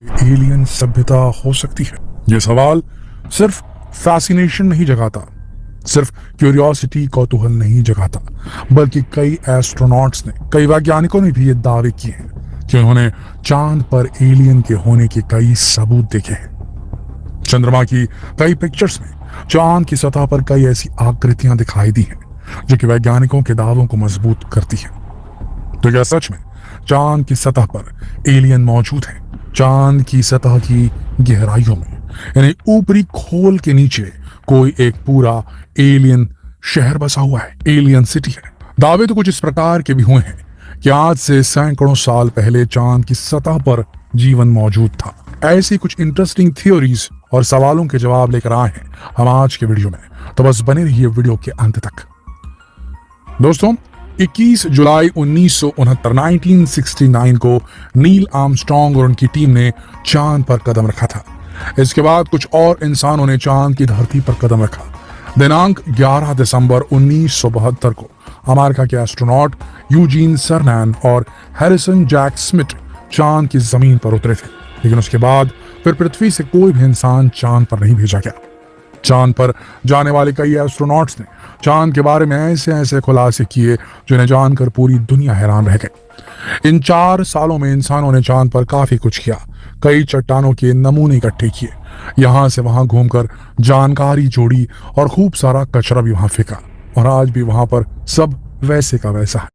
Alien सभ्यता हो सकती है? यह सवाल सिर्फ फैसिनेशन नहीं जगाता, सिर्फ क्यूरियोसिटी कौतूहल नहीं जगाता, बल्कि कई एस्ट्रोनॉट्स ने, कई वैज्ञानिकों ने भी ये दावे किए हैं कि उन्होंने चांद पर एलियन के होने के कई सबूत देखे हैं। चंद्रमा की कई पिक्चर्स में चांद की सतह पर कई ऐसी आकृतियां दिखाई दी हैं जो कि वैज्ञानिकों के दावों को मजबूत करती हैं। तो क्या सच में चांद की सतह पर एलियन मौजूद है? चांद की सतह की गहराइयों में, यानी ऊपरी खोल के नीचे, कोई एक पूरा एलियन शहर बसा हुआ है, एलियन सिटी है। दावे तो कुछ इस प्रकार के भी हुए हैं कि आज से सैकड़ों साल पहले चांद की सतह पर जीवन मौजूद था। ऐसी कुछ इंटरेस्टिंग थ्योरीज और सवालों के जवाब लेकर आए हैं हम आज के वीडियो में, तो बस बने रहिए वीडियो के अंत तक। दोस्तों, 21 जुलाई 1969 को नील आर्मस्ट्रांग और उनकी टीम ने चांद पर कदम रखा था। इसके बाद कुछ और इंसानों ने चांद की धरती पर कदम रखा। दिनांक 11 दिसंबर 1972 को अमेरिका के एस्ट्रोनॉट यूजीन सरनैन और हैरिसन जैक स्मिथ चांद की जमीन पर उतरे थे, लेकिन उसके बाद फिर पृथ्वी से कोई भी इंसान चांद पर नहीं भेजा गया। चांद पर जाने वाले कई एस्ट्रोनॉट्स ने चांद के बारे में ऐसे ऐसे खुलासे किए जिन्हें जानकर पूरी दुनिया हैरान रह गई। इन 4 सालों में इंसानों ने चांद पर काफी कुछ किया। कई चट्टानों के नमूने इकट्ठे किए, यहां से वहां घूमकर जानकारी जोड़ी और खूब सारा कचरा भी वहां फेंका, और आज भी वहां पर सब वैसे का वैसा है।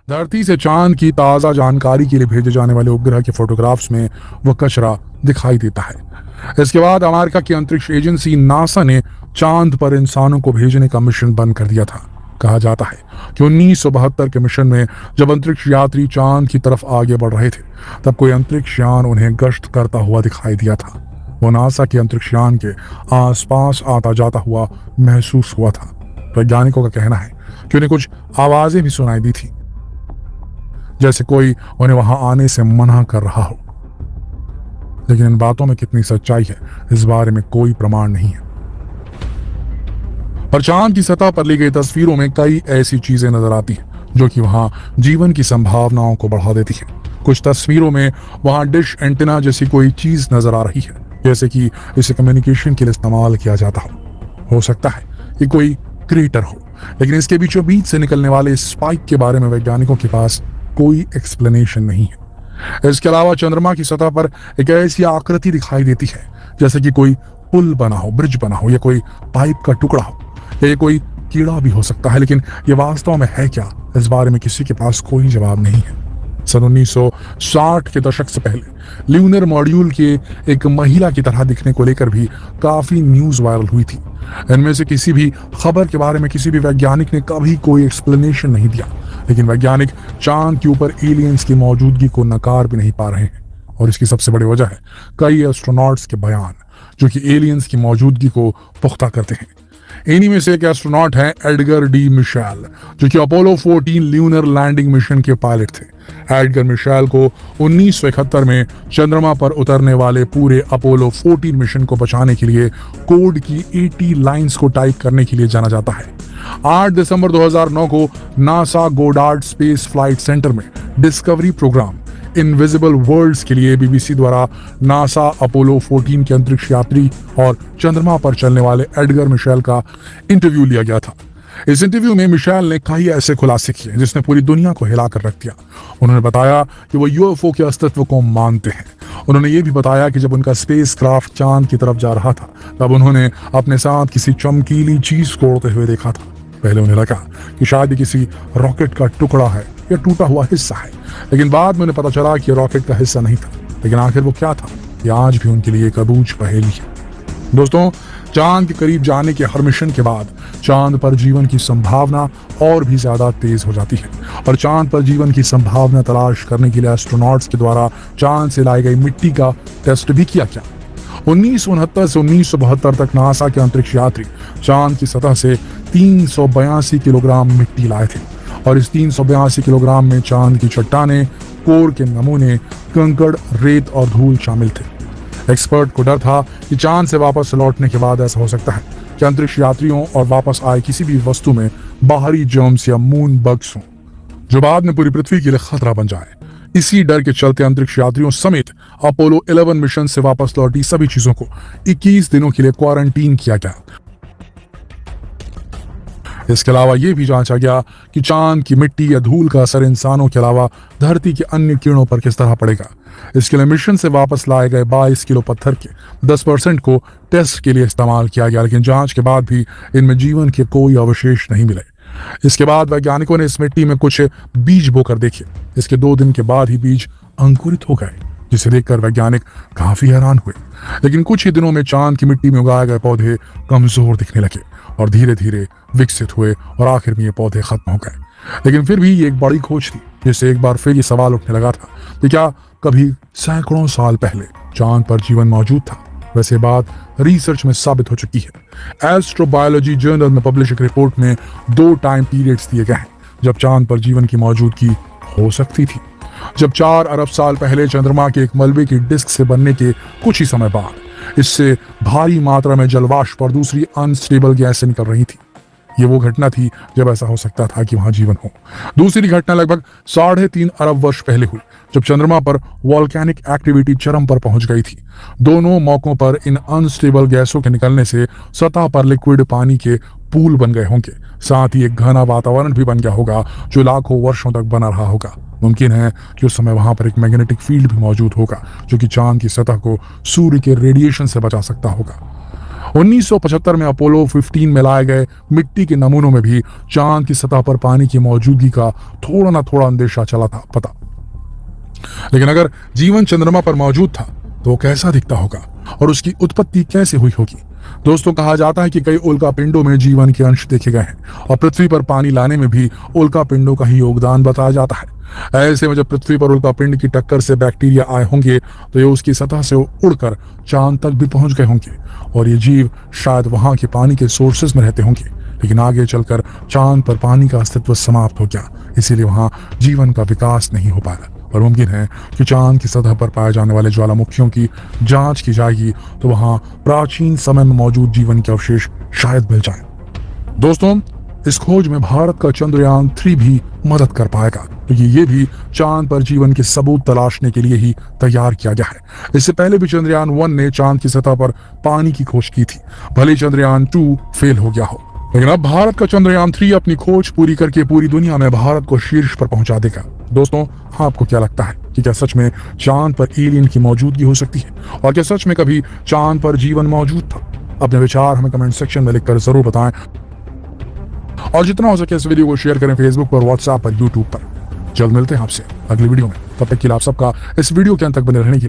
धरती से चांद की ताजा जानकारी के लिए भेजे जाने वाले उपग्रह के फोटोग्राफ्स में वह कचरा दिखाई देता है। इसके बाद अमेरिका की अंतरिक्ष एजेंसी नासा ने चांद पर इंसानों को भेजने का मिशन बंद कर दिया था। कहा जाता है कि 1972 के मिशन में जब अंतरिक्ष यात्री चांद की तरफ आगे बढ़ रहे थे, तब कोई अंतरिक्ष यान उन्हें गश्त करता हुआ दिखाई दिया था। वो नासा के अंतरिक्ष यान के आसपास आता जाता हुआ महसूस हुआ था। वैज्ञानिकों का कहना है कि उन्हें कुछ आवाजें भी सुनाई दी थी, जैसे कोई उन्हें वहां आने से मना कर रहा हो। लेकिन इन बातों में कितनी सच्चाई है, इस बारे में कोई प्रमाण नहीं है। पर चांद की सतह पर ली गई तस्वीरों में कई ऐसी चीजें नजर आती हैं जो कि वहां जीवन की संभावनाओं को बढ़ा देती है। कुछ तस्वीरों में वहां डिश एंटीना जैसी कोई चीज नजर आ रही है, जैसे कि इसे कम्युनिकेशन के लिए इस्तेमाल किया जाता हो सकता है कि कोई क्रेटर हो, लेकिन इसके बीचों बीच से निकलने वाले स्पाइक के बारे में वैज्ञानिकों के पास कोई एक्सप्लेनेशन नहीं है। इसके अलावा चंद्रमा की सतह पर एक ऐसी आकृति दिखाई देती है जैसे कि कोई पुल बना हो, ब्रिज बना हो, या कोई पाइप का टुकड़ा हो, या ये कोई कीड़ा भी हो सकता है। लेकिन ये वास्तव में है क्या, इस बारे में किसी के पास कोई जवाब नहीं है। सन 1960 के दशक से पहले ल्यूनर मॉड्यूल के एक महिला की तरह दिखने को लेकर भी काफी न्यूज वायरल हुई थी। इनमें से किसी भी खबर के बारे में किसी भी वैज्ञानिक ने कभी कोई एक्सप्लेनेशन नहीं दिया, लेकिन वैज्ञानिक चांद के ऊपर एलियंस की मौजूदगी को नकार भी नहीं पा रहे हैं। और इसकी सबसे बड़ी वजह है कई एस्ट्रोनॉट्स के बयान जो कि एलियंस की मौजूदगी को पुख्ता करते हैं। इन्हीं में से एक एस्ट्रोनॉट है एडगर डी मिशेल, जो कि अपोलो 14 ल्यूनर लैंडिंग मिशन के पायलट थे। एडगर मिशेल को 1971 में चंद्रमा पर उतरने वाले पूरे अपोलो 14 मिशन को बचाने के लिए कोड की 80 लाइंस को टाइप करने के लिए जाना जाता है। 8 दिसंबर 2009 को NASA Goddard space flight centre में डिस्कवरी प्रोग्राम इनविजिबल वर्ल्ड्स के लिए बीबीसी द्वारा नासा अपोलो 14 के अंतरिक्ष यात्री और चंद्रमा पर चलने वाले एडगर मिशेल का इंटरव्यू लिया गया था। इस इंटरव्यू में मिशेल ने कई ऐसे खुलासे किए जिसने पूरी दुनिया को हिलाकर रख दिया। उन्होंने बताया कि वो यूएफओ के अस्तित्व को मानते हैं। उन्होंने ये भी बताया कि जब उनका स्पेसक्राफ्ट चांद की तरफ जा रहा था, तब उन्होंने अपने साथ किसी चमकीली चीज को उड़ते हुए देखा था। पहले उन्हें लगा कि शायद किसी रॉकेट का टुकड़ा है या टूटा हुआ हिस्सा है, लेकिन बाद में उन्हें पता चला कि रॉकेट का हिस्सा नहीं था। लेकिन आखिर वो क्या था, ये आज भी उनके लिए एक अबूझ पहेली है। दोस्तों, चांद के करीब जाने के हर मिशन के बाद चांद पर जीवन की संभावना और भी ज्यादा तेज हो जाती है, और चांद पर जीवन की संभावना तलाश करने के लिए एस्ट्रोनॉट्स के द्वारा चांद से लाई गई मिट्टी का टेस्ट भी किया गया। 1969 से 1972 तक नासा के अंतरिक्ष यात्री चांद की सतह से 382 किलोग्राम मिट्टी लाए थे, और इस 382 किलोग्राम में चांद की चट्टानें, कोर के नमूने, कंकड़, रेत और धूल शामिल थे। एक्सपर्ट को डर था कि चांद से वापस लौटने के बाद ऐसा हो सकता है कि अंतरिक्ष यात्रियों और वापस आए किसी भी वस्तु में बाहरी जर्म्स या मून बग्स हों, जो बाद में पूरी पृथ्वी के लिए खतरा बन जाए। इसी डर के चलते अंतरिक्ष यात्रियों समेत अपोलो 11 मिशन से वापस लौटी सभी चीजों को 21 दिनों के लिए क्वारंटीन किया गया। इसके अलावा यह भी जांचा गया कि चांद की मिट्टी या धूल का असर इंसानों के अलावा धरती के अन्य किरणों पर किस तरह पड़ेगा। इसके लिए मिशन से वापस लाए गए 22 किलो पत्थर के 10% को टेस्ट के लिए इस्तेमाल किया गया, लेकिन जांच के बाद भी इनमें जीवन के कोई अवशेष नहीं मिले। इसके बाद वैज्ञानिकों ने इस मिट्टी में कुछ बीज बोकर देखे। इसके 2 दिन के बाद ही बीज अंकुरित हो गए, जिसे देखकर वैज्ञानिक काफी हैरान हुए। लेकिन कुछ ही दिनों में चांद की मिट्टी में उगाए गए पौधे कमजोर दिखने लगे और धीरे धीरे विकसित हुए और आखिर में ये पौधे खत्म हो गए। लेकिन फिर भी ये एक बड़ी खोज थी, जिससे एक बार फिर ये सवाल उठने लगा था कि क्या कभी सैकड़ों साल पहले चांद पर जीवन मौजूद था। वैसे बात रिसर्च में साबित हो चुकी है। एस्ट्रोबायोलॉजी जर्नल में पब्लिश एक रिपोर्ट में 2 टाइम पीरियड्स दिए गए हैं जब चांद पर जीवन की मौजूदगी हो सकती थी। जब 4 अरब साल पहले चंद्रमा के एक मलबे की डिस्क से बनने के कुछ ही समय बाद इससे भारी मात्रा में जलवाष्प और दूसरी अनस्टेबल गैसें निकल रही थी। ये वो घटना थी जब ऐसा हो सकता था कि वहां जीवन हो। दूसरी घटना लगभग 3.5 अरब वर्ष पहले हुई, जब चंद्रमा पर वॉल्केनिक एक्टिविटी चरम पर पहुंच गई थी। दोनों मौकों पर इन अनस्टेबल गैसों के निकलने से सतह पर लिक्विड पानी के पूल बन गए होंगे। साथ ही एक घना वातावरण भी बन गया होगा जो लाखों वर्षों तक बना रहा होगा। मुमकिन है कि उस समय वहां पर एक मैग्नेटिक फील्ड भी मौजूद होगा जो कि चांद की सतह को सूर्य के रेडिएशन से बचा सकता होगा। 1975 में अपोलो 15 में लाए गए मिट्टी के नमूनों में भी चांद की सतह पर पानी की मौजूदगी का थोड़ा ना थोड़ा अंदेशा चला था पता। लेकिन अगर जीवन चंद्रमा पर मौजूद था तो वो कैसा दिखता होगा और उसकी उत्पत्ति कैसे हुई होगी। दोस्तों, कहा जाता है कि कई उल्का पिंडों में जीवन के अंश देखे गए हैं और पृथ्वी पर पानी लाने में भी उल्का पिंडों का ही योगदान बताया जाता है। ऐसे में जब पृथ्वी पर उल्का पिंड की टक्कर से बैक्टीरिया आए होंगे तो ये उसकी सतह से उड़कर चांद तक भी पहुंच गए होंगे और ये जीव शायद वहां के पानी के सोर्सेज में रहते होंगे। लेकिन आगे चलकर चांद पर पानी का अस्तित्व समाप्त हो गया, इसीलिए वहां जीवन का विकास नहीं हो पाया और मुमकिन है कि चांद की सतह पर पाए जाने वाले ज्वालामुखियों की जांच की जाएगी तो वहां प्राचीन समय में मौजूद जीवन के अवशेष शायद मिल जाए। दोस्तों, इस खोज में भारत का चंद्रयान 3 भी मदद कर पाएगा, क्योंकि ये भी चांद पर जीवन के सबूत तलाशने के लिए ही तैयार किया गया है। इससे पहले भी चंद्रयान 1 ने चांद की सतह पर पानी की खोज की थी, भले चंद्रयान 2 फेल हो गया हो। लेकिन अब भारत का चंद्रयान 3 अपनी खोज पूरी करके पूरी दुनिया में भारत को शीर्ष पर पहुंचा देगा। दोस्तों, आपको क्या लगता है कि क्या सच में चांद पर एलियन की मौजूदगी हो सकती है और क्या सच में कभी चांद पर जीवन मौजूद था? अपने विचार हमें कमेंट सेक्शन में लिखकर जरूर बताएं और जितना हो सके इस वीडियो को शेयर करें फेसबुक पर, व्हाट्सएप पर, यूट्यूब पर। जल्द मिलते हैं आपसे अगली वीडियो में। तब तक के लिए आप सबका इस वीडियो के अंत तक बने रहने की